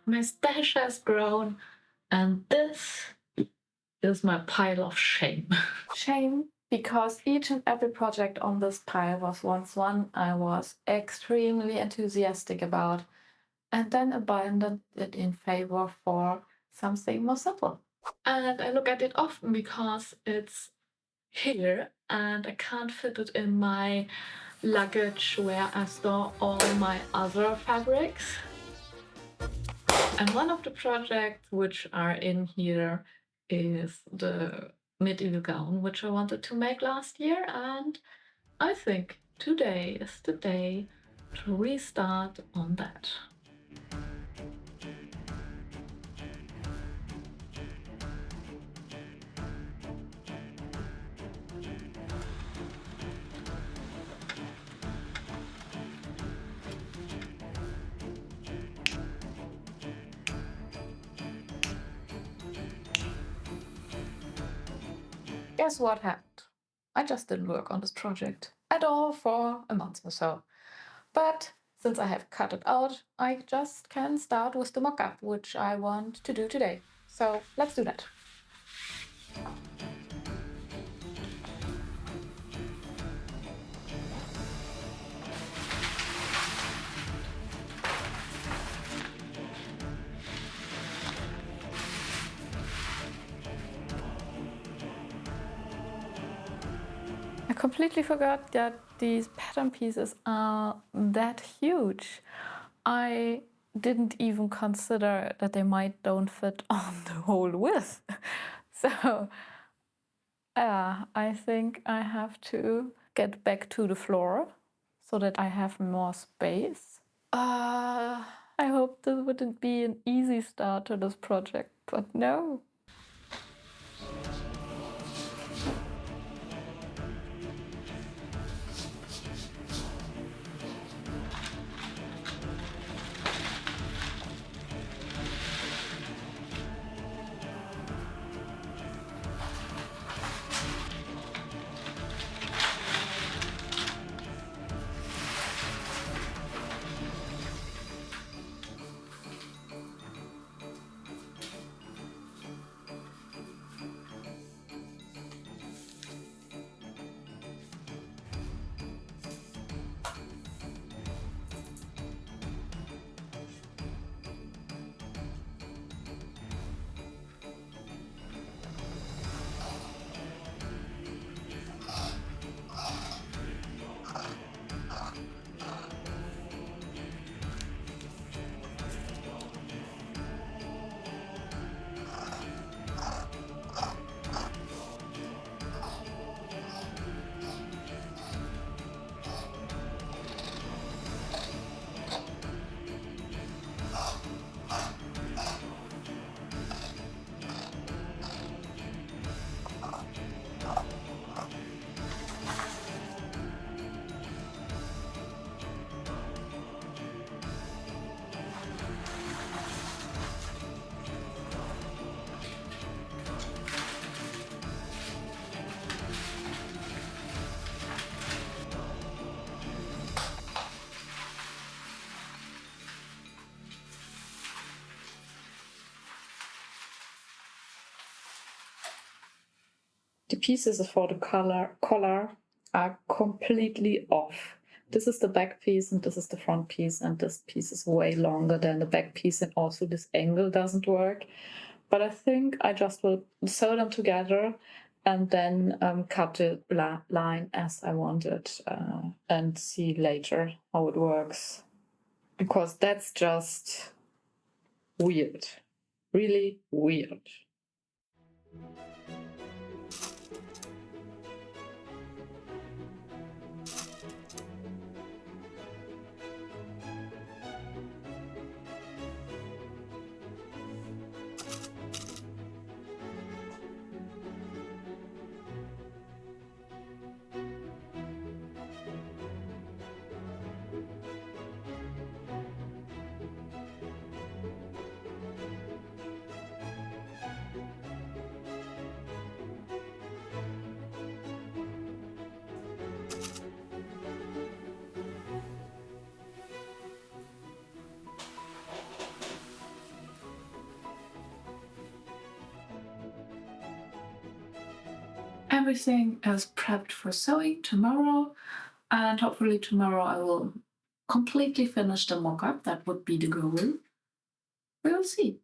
My stash has grown, and this is my pile of shame. Shame, because each and every project on this pile was once one I was extremely enthusiastic about, and then abandoned it in favor for something more simple. And I look at it often because it's here and I can't fit it in my luggage where I store all my other fabrics. And one of the projects which are in here is the medieval gown, which I wanted to make last year. And I think today is the day to restart on that. Guess what happened? I just didn't work on this project at all for a month or so. But since I have cut it out, I just can start with the mock-up, which I want to do today. So let's do that. I completely forgot that these pattern pieces are that huge. I didn't even consider that they don't fit on the whole width. So I think I have to get back to the floor so that I have more space. I hope this wouldn't be an easy start to this project, but no. The pieces for the collar are completely off. This is the back piece and this is the front piece, and this piece is way longer than the back piece, and also this angle doesn't work. But I think I just will sew them together and then cut the line as I want it and see later how it works. Because that's just weird. Really weird. everything is prepped for sewing tomorrow, and hopefully tomorrow I will completely finish the mock-up. That would be the goal. We'll see.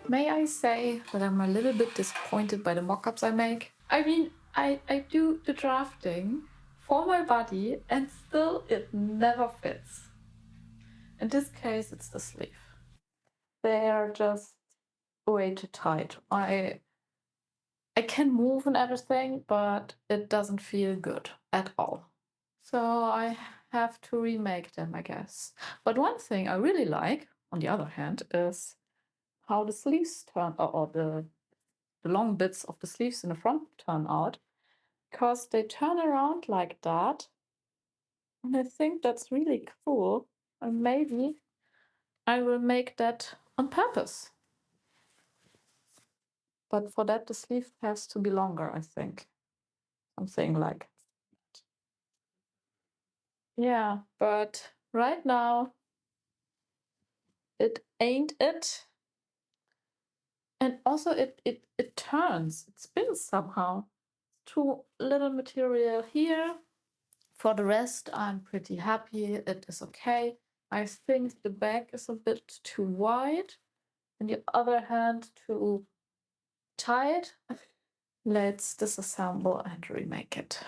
May I say that I'm a little bit disappointed by the mock-ups I make? I mean, I do the drafting for my body and still it never fits. In this case, it's the sleeve. They are just way too tight. I can move and everything, but it doesn't feel good at all. So I have to remake them, I guess. But one thing I really like, on the other hand, is how the sleeves turn, or the long bits of the sleeves in the front turn out, because they turn around like that. And I think that's really cool. And maybe I will make that on purpose. But for that, the sleeve has to be longer, I think. Something like that. Yeah, but right now, it ain't it. And also it turns, it spins somehow. Too little material here. For the rest, I'm pretty happy. It is okay. I think the back is a bit too wide. On the other hand, too tight. Let's disassemble and remake it.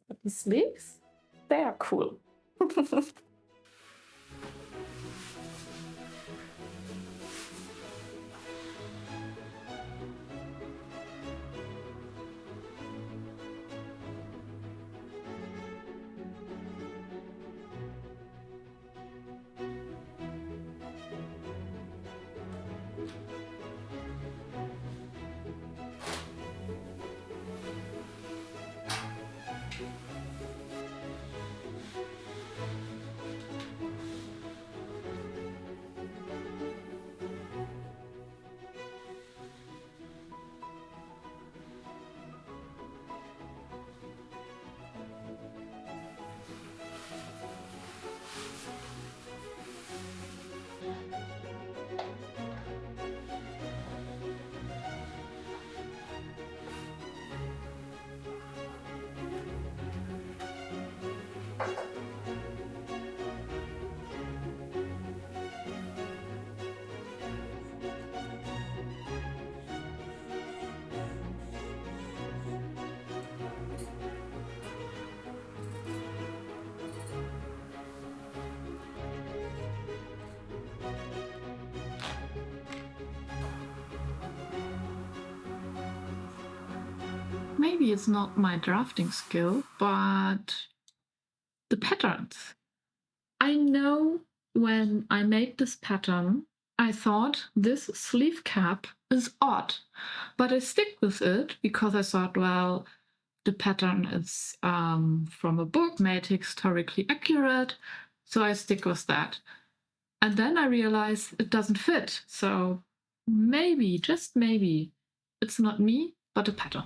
But these sleeves, they are cool. maybe it's not my drafting skill, but the patterns. I know when I made this pattern, I thought this sleeve cap is odd, but I stick with it because I thought, well, the pattern is from a book made historically accurate, so I stick with that. And then I realized it doesn't fit, so maybe, just maybe, it's not me, but a pattern.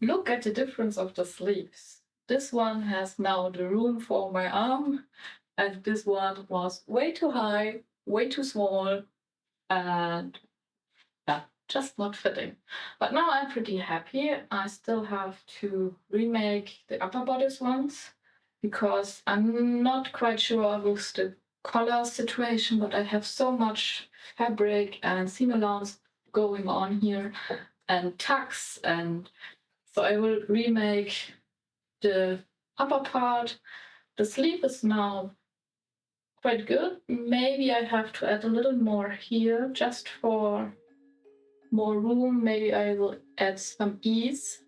Look at the difference of the sleeves. This one has now the room for my arm, and this one was way too high, way too small, and yeah, just not fitting. But now I'm pretty happy. I still have to remake the upper bodice ones because I'm not quite sure with the collar situation, but I have so much fabric and seam allowance going on here and tucks, and so I will remake the upper part. The sleeve is now quite good. Maybe I have to add a little more here just for more room. Maybe I will add some ease.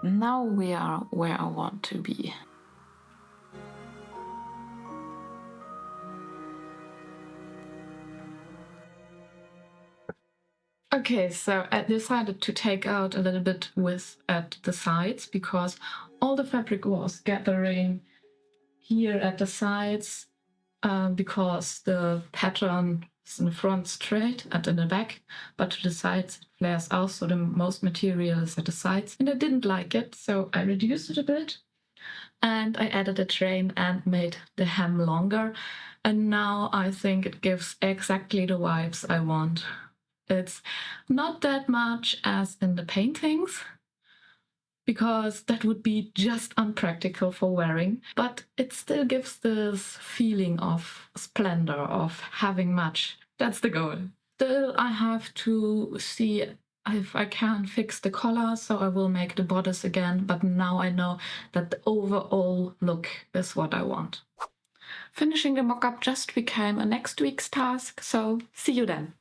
Now we are where I want to be. Okay, so I decided to take out a little bit width at the sides because all the fabric was gathering here at the sides because the pattern is in the front straight and in the back, but to the sides it flares out, so the most material is at the sides. And I didn't like it, so I reduced it a bit. And I added a train and made the hem longer. And now I think it gives exactly the vibes I want. It's not that much as in the paintings, because that would be just unpractical for wearing, but it still gives this feeling of splendor, of having much. That's the goal. Still, I have to see if I can fix the collar, so I will make the bodice again, but now I know that the overall look is what I want. Finishing the mock-up just became a next week's task, so see you then.